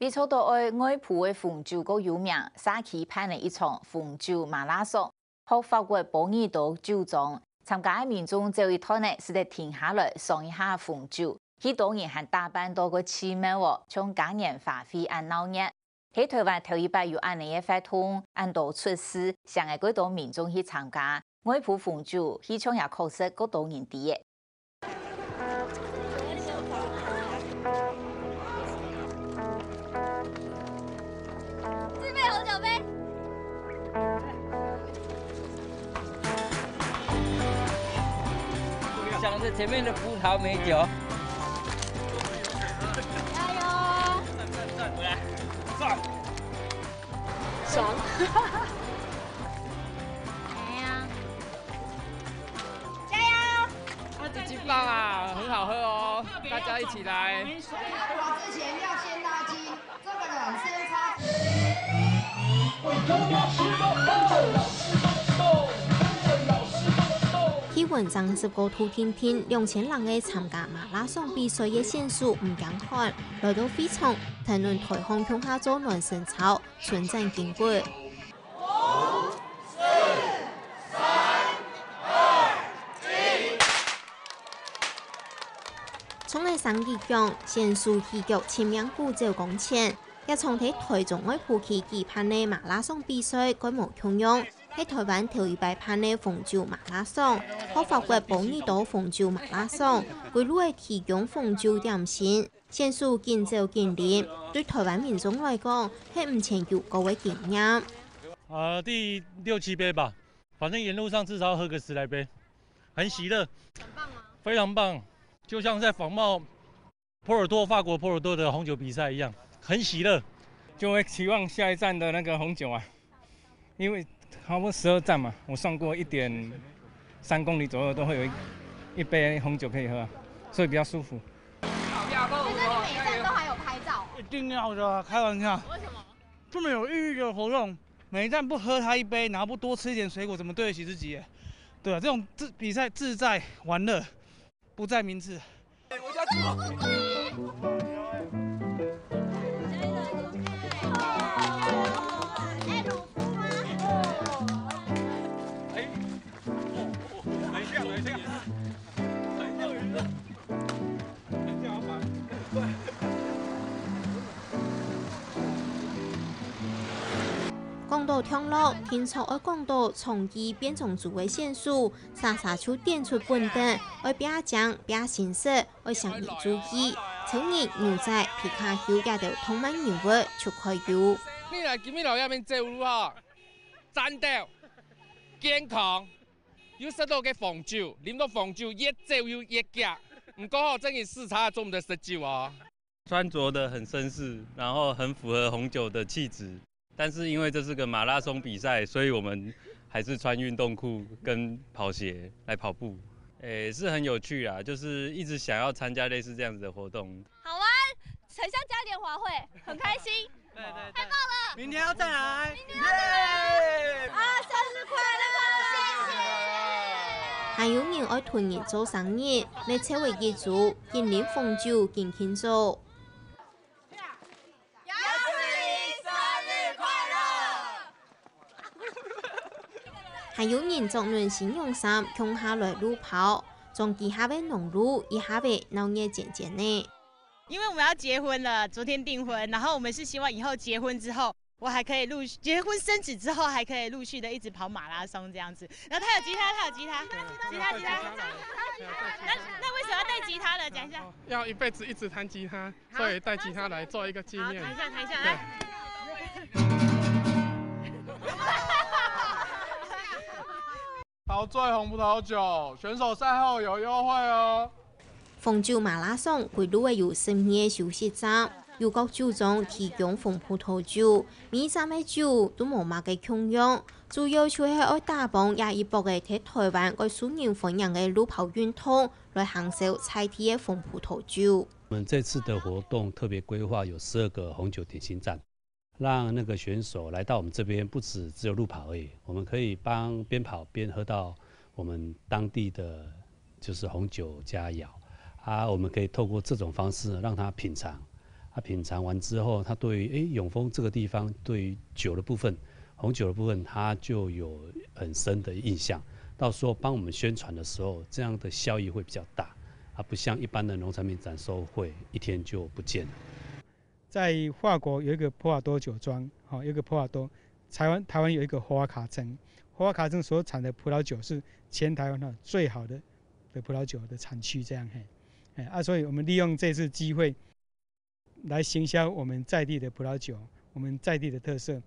比赛到外埔的凤州个有名，沙期办了一场凤州马拉松，和法国保尔岛酒庄参加的民众这一趟呢，是得停下来赏一下凤州。许多人还打扮到个气氛哦，像嘉年华会按闹热。喺台湾头一摆有安尼嘅活动，按道出事，上个几多民众去参加外埔凤州，现场也确实个多人啲嘅。自备红酒杯。想着前面的葡萄美酒。加油！上！爽！哎呀！加油！这鸡棒啊，很好喝哦，大家一起来。我之前要先拉筋，这个人先擦。气温30度天天，2000人嘅参加马拉松比赛嘅选手唔敢看，来到会场，谈论台风向下做暖身操，纯正经过。5、4、3、2、1。从嚟上地强，选手起脚前面鼓奏公前，也从喺台中外埔区举办嘅马拉松比赛规模汹涌。喺台湾头一摆办嘅凤州马拉松，和法国保尔岛凤州马拉松，规路嘅提供凤州点心，选手见走见练，对台湾民众来讲，係唔曾有過嘅經驗。第6、7杯吧，反正沿路上至少要喝個10來杯，很喜樂，很棒嗎？非常棒，就像在仿冒法國波爾多的紅酒比賽一樣，很喜樂。就會期望下一站的那個紅酒啊，因為差不多12站嘛，我算過1.3公里左右都會有一杯紅酒可以喝，所以比較舒服。可是你每一站都還有拍照？一定要的啊，開玩笑。為什麼？這麼有意義的活動，每一站不喝它一杯，然後不多吃一點水果，怎麼對得起自己？對啊，這種比賽志在玩樂，不在名次。講到跳落，天朝愛講到從技變種族嘅選手，沙就點出本燈，愛表獎、表形式，愛上面注意。草原、牛仔、皮卡丘也都同埋人物出開遊。你來今日來入面走路哈，站到健康，要食到嘅紅酒，飲到紅酒越走越夾，唔過好真係視察中的食酒啊。穿着的很紳士，然後很符合紅酒的氣質。但是因為這是個馬拉松比賽，所以我們還是穿運動褲跟跑鞋來跑步。是很有趣啊，就是一直想要參加類似這樣子的活動。好玩，很像嘉年華會，很開心。對，太棒了！明天要再來。明天要再來。啊，生日快樂！謝謝。還有人愛團年做生日，嚟車為記住，今年鳳州健慶做。還有人作論形容衫向下來路跑，從其下邊農路，一下邊鬧熱漸漸呢。因為我們要結婚了，昨天訂婚，然後我們是希望以後結婚之後，我還可以結婚生子之後，還可以陸續的一直跑馬拉松這樣子。然後他有吉他，吉他。那為什麼要帶吉他呢？講一下。要一輩子一直彈吉他，所以帶吉他來做一個紀念。好，彈一下，來。陶醉紅葡萄酒，選手賽後有優惠哦。鳳州馬拉松規路嘅有12個休息站，有各酒莊提供紅葡萄酒，每站嘅酒都冇乜嘅搶用，主要就係愛打棒也一搏嘅喺台灣個受人歡迎嘅路跑運動來享受菜地嘅紅葡萄酒。我們這次的活動特別規劃有12個紅酒點心站。讓那個選手來到我們這邊，不只有路跑而已，我們可以幫邊跑邊喝到我們當地的就是紅酒佳肴啊，我們可以透過這種方式讓他品嘗品尝完之后，他对于永丰这个地方对于酒的部分，红酒的部分，他就有很深的印象。到时候帮我们宣传的时候，这样的效益会比较大，不像一般的农产品展售会一天就不见了。在法国有一个波尔多酒庄，有一个波尔多，台湾有一个霍瓦卡镇，霍瓦卡镇所产的葡萄酒是全台湾最好的葡萄酒的产区，这样所以我们利用这次机会来行销我们在地的葡萄酒，我们在地的特色。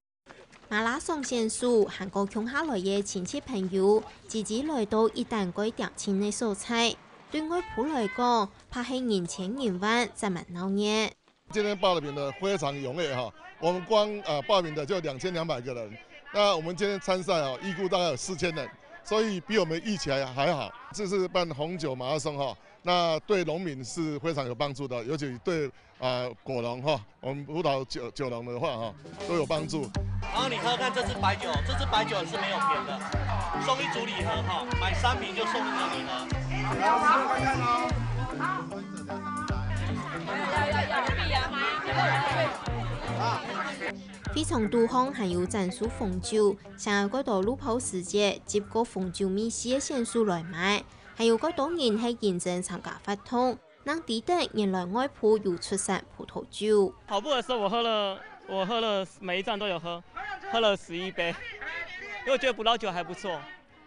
马拉松选手韩國鄉下來嘅親戚朋友，自己來到一旦改點青嘅蔬菜，對外埔來講，怕係人千人萬，真蠻鬧熱。今天报名的非常踊跃哈，我们光报名的就2200个人，那我们今天参赛预估大概有4000人，所以比我们预期还好。这是办红酒马拉松哈，那对农民是非常有帮助的，尤其对果农哈，我们葡萄酒农的话都有帮助。然后你喝看这支白酒，这支白酒是没有甜的，送一组礼盒哈，买3瓶就送1个礼盒。来，我们来看哦。非常多項還有戰術紅酒，想要嗰度路跑世界接過紅酒美食嘅選手來買，還有嗰多人係認真參加活動，讓抵得原來外埔有出產葡萄酒。跑步的時候我喝了每一站都有喝了11杯，因為我覺得葡萄酒還不錯，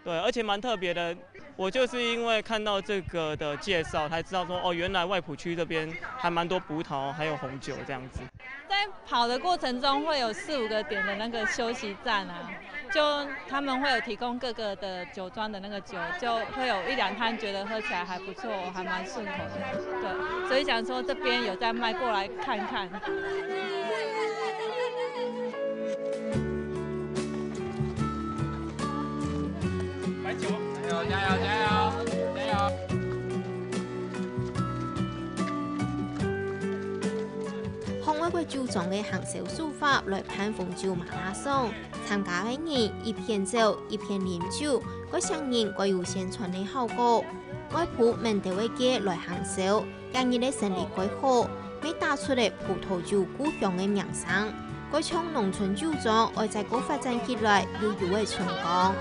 對，而且蠻特別的。我就是因為看到這個的介紹，才知道說原來外埔區這邊還蠻多葡萄，還有紅酒這樣子。在跑的過程中會有4、5個點的那個休息站啊，就他們會有提供各個的酒莊的那個酒，就會有1、2攤覺得喝起來還不錯，還蠻順口的。對，所以想說這邊有在賣，過來看看。白酒，加油加油加油加油！向外國酒莊嘅行銷手法來辦紅酒馬拉松，參加嘅人一邊走一邊飲酒，嗰聲音具有宣傳嘅效果。外埔門頭嘅街來行銷，讓你嘅生意改好，未打出嚟葡萄酒故鄉嘅名聲。嗰種農村酒莊愛在嗰發展起來，有嘅春光。